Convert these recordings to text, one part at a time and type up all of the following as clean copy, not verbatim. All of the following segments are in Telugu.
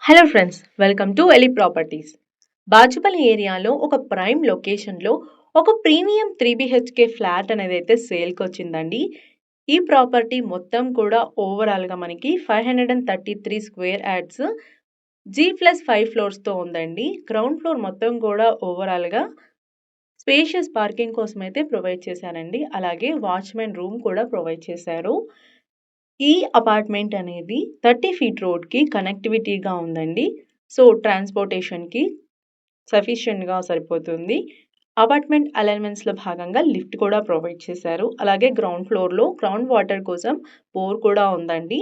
Hello friends, welcome to Eli properties. Bachupally ఏరియాలో ఒక ప్రైమ్ లొకేషన్లో ఒక ప్రీమియం 3 BHK ఫ్లాట్ అనేది అయితే సేల్కి వచ్చిందండి. ఈ ప్రాపర్టీ మొత్తం కూడా ఓవరాల్గా మనకి 533 స్క్వేర్ యార్డ్స్ G+5 ఫ్లోర్స్తో ఉందండి. గ్రౌండ్ ఫ్లోర్ మొత్తం కూడా ఓవరాల్గా స్పేషియస్ పార్కింగ్ కోసం అయితే ప్రొవైడ్ చేశారండి. అలాగే వాచ్మెన్ రూమ్ కూడా ప్రొవైడ్ చేశారు. ఈ అపార్ట్మెంట్ అనేది 30 ఫీట్ రోడ్కి కనెక్టివిటీగా ఉందండి. సో ట్రాన్స్పోర్టేషన్కి సఫిషియెంట్గా సరిపోతుంది. అపార్ట్మెంట్ అలైన్మెంట్స్లో భాగంగా లిఫ్ట్ కూడా ప్రొవైడ్ చేశారు. అలాగే గ్రౌండ్ ఫ్లోర్లో గ్రౌండ్ వాటర్ కోసం బోర్ కూడా ఉందండి.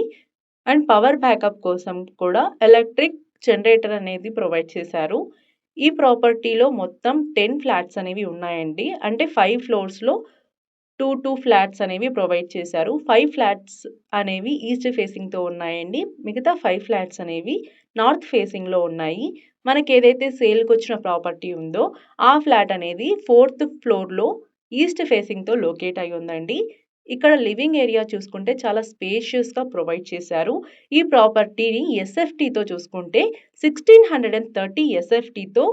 అండ్ పవర్ బ్యాకప్ కోసం కూడా ఎలక్ట్రిక్ జనరేటర్ అనేది ప్రొవైడ్ చేశారు. ఈ ప్రాపర్టీలో మొత్తం 10 ఫ్లాట్స్ అనేవి ఉన్నాయండి. అంటే 5 ఫ్లోర్స్లో 2 ఫ్లాట్స్ అనేవి ప్రొవైడ్ చేశారు. 5 ఫ్లాట్స్ అనేవి ఈస్ట్ ఫేసింగ్తో ఉన్నాయండి. మిగతా 5 ఫ్లాట్స్ అనేవి నార్త్ ఫేసింగ్లో ఉన్నాయి. మనకి ఏదైతే సేల్కి వచ్చిన ప్రాపర్టీ ఉందో ఆ ఫ్లాట్ అనేది 4th ఫ్లోర్లో ఈస్ట్ ఫేసింగ్తో లొకేట్ అయి ఉందండి. ఇక్కడ లివింగ్ ఏరియా చూసుకుంటే చాలా స్పేషియస్గా ప్రొవైడ్ చేశారు. ఈ ప్రాపర్టీని ఎస్ఎఫ్టీతో చూసుకుంటే 1630 ఎస్ఎఫ్టీతో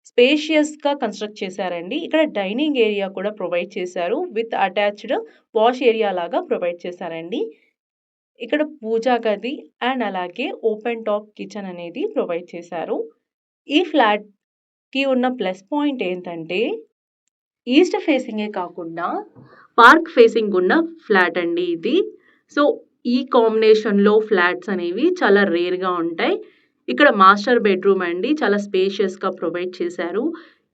స్పేషియస్గా కన్స్ట్రక్ట్ చేశారండి. ఇక్కడ డైనింగ్ ఏరియా కూడా ప్రొవైడ్ చేశారు. విత్ అటాచ్డ్ వాష్ ఏరియా లాగా ప్రొవైడ్ చేశారండి. ఇక్కడ పూజా గది అండ్ అలాగే ఓపెన్ టాప్ కిచెన్ అనేది ప్రొవైడ్ చేశారు. ఈ ఫ్లాట్కి ఉన్న ప్లస్ పాయింట్ ఏంటంటే ఈస్ట్ ఫేసింగే కాకుండా పార్క్ ఫేసింగ్ ఉన్న ఫ్లాట్ అండి ఇది. సో ఈ కాంబినేషన్లో ఫ్లాట్స్ అనేవి చాలా రేర్గా ఉంటాయి. ఇక్కడ మాస్టర్ బెడ్రూమ్ అండి, చాలా స్పేషియస్గా ప్రొవైడ్ చేశారు.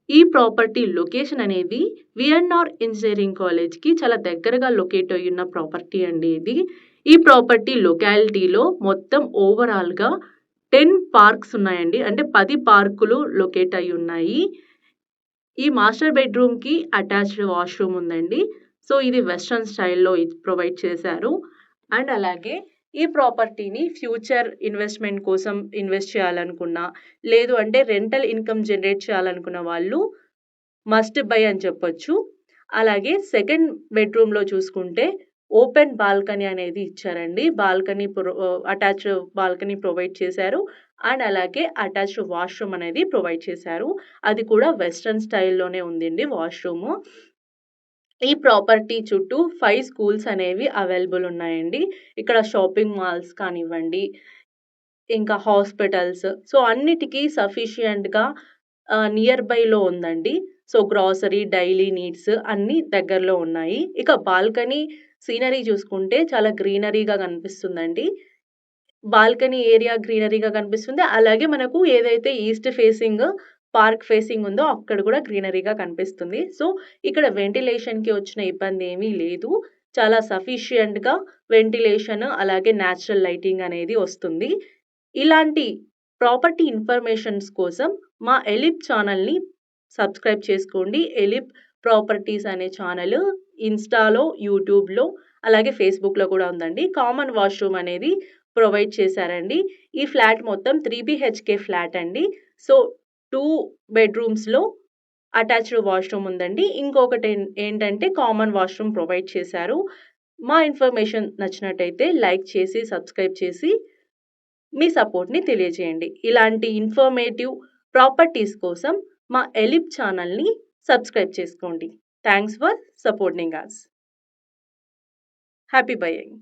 ఈ ప్రాపర్టీ లొకేషన్ అనేది విఎన్ఆర్ ఇంజనీరింగ్ కాలేజ్కి చాలా దగ్గరగా లొకేట్ అయి ఉన్న ప్రాపర్టీ అండి ఇది. ఈ ప్రాపర్టీ లొకాలిటీలో మొత్తం ఓవరాల్గా 10 పార్క్స్ ఉన్నాయండి. అంటే 10 పార్కులు లొకేట్ అయి ఉన్నాయి. ఈ మాస్టర్ బెడ్రూమ్కి అటాచ్డ్ వాష్రూమ్ ఉందండి. సో ఇది వెస్ట్రన్ స్టైల్లో ప్రొవైడ్ చేశారు. అండ్ అలాగే ఈ ప్రాపర్టీని ఫ్యూచర్ ఇన్వెస్ట్మెంట్ కోసం ఇన్వెస్ట్ చేయాలనుకున్నా, లేదు అంటే రెంటల్ ఇన్కమ్ జనరేట్ చేయాలనుకున్న వాళ్ళు మస్ట్ బై అని చెప్పొచ్చు. అలాగే సెకండ్ బెడ్రూమ్లో చూసుకుంటే ఓపెన్ బాల్కనీ అనేది ఇచ్చారండి. అటాచ్డ్ బాల్కనీ ప్రొవైడ్ చేశారు. అండ్ అలాగే అటాచ్డ్ వాష్రూమ్ అనేది ప్రొవైడ్ చేశారు. అది కూడా వెస్ట్రన్ స్టైల్లోనే ఉందండి వాష్రూము. ఈ ప్రాపర్టీ చుట్టూ 5 స్కూల్స్ అనేవి అవైలబుల్ ఉన్నాయండి. ఇక్కడ షాపింగ్ మాల్స్ కానివ్వండి, ఇంకా హాస్పిటల్స్, సో అన్నిటికీ సఫిషియెంట్గా నియర్ బైలో ఉందండి. సో గ్రాసరీ, డైలీ నీడ్స్ అన్నీ దగ్గరలో ఉన్నాయి. ఇక బాల్కనీ సీనరీ చూసుకుంటే చాలా గ్రీనరీగా కనిపిస్తుందండి. బాల్కనీ ఏరియా గ్రీనరీగా కనిపిస్తుంది. అలాగే మనకు ఏదైతే ఈస్ట్ ఫేసింగ్ పార్క్ ఫేసింగ్ ఉందో అక్కడ కూడా గ్రీనరీగా కనిపిస్తుంది. సో ఇక్కడ వెంటిలేషన్కి వచ్చిన ఇబ్బంది ఏమీ లేదు. చాలా సఫిషియెంట్గా వెంటిలేషన్ అలాగే న్యాచురల్ లైటింగ్ అనేది వస్తుంది. ఇలాంటి ప్రాపర్టీ ఇన్ఫర్మేషన్స్ కోసం మా ఎలిప్ ఛానల్ని సబ్స్క్రైబ్ చేసుకోండి. ఎలిప్ ప్రాపర్టీస్ అనే ఛానల్ ఇన్స్టాలో, యూట్యూబ్లో అలాగే ఫేస్బుక్లో కూడా ఉందండి. కామన్ వాష్రూమ్ అనేది ప్రొవైడ్ చేశారండి. ఈ ఫ్లాట్ మొత్తం 3 BHK ఫ్లాట్ అండి. సో 2 బెడ్రూమ్స్లో అటాచ్డ్ వాష్రూమ్ ఉందండి. ఇంకొకటి ఏంటంటే కామన్ వాష్రూమ్ ప్రొవైడ్ చేశారు. మా ఇన్ఫర్మేషన్ నచ్చినట్టయితే లైక్ చేసి సబ్స్క్రైబ్ చేసి మీ సపోర్ట్ని తెలియజేయండి. ఇలాంటి ఇన్ఫర్మేటివ్ ప్రాపర్టీస్ కోసం మా ఎలిప్ ఛానల్ని సబ్స్క్రైబ్ చేసుకోండి. Thanks for supporting us. Happy buying.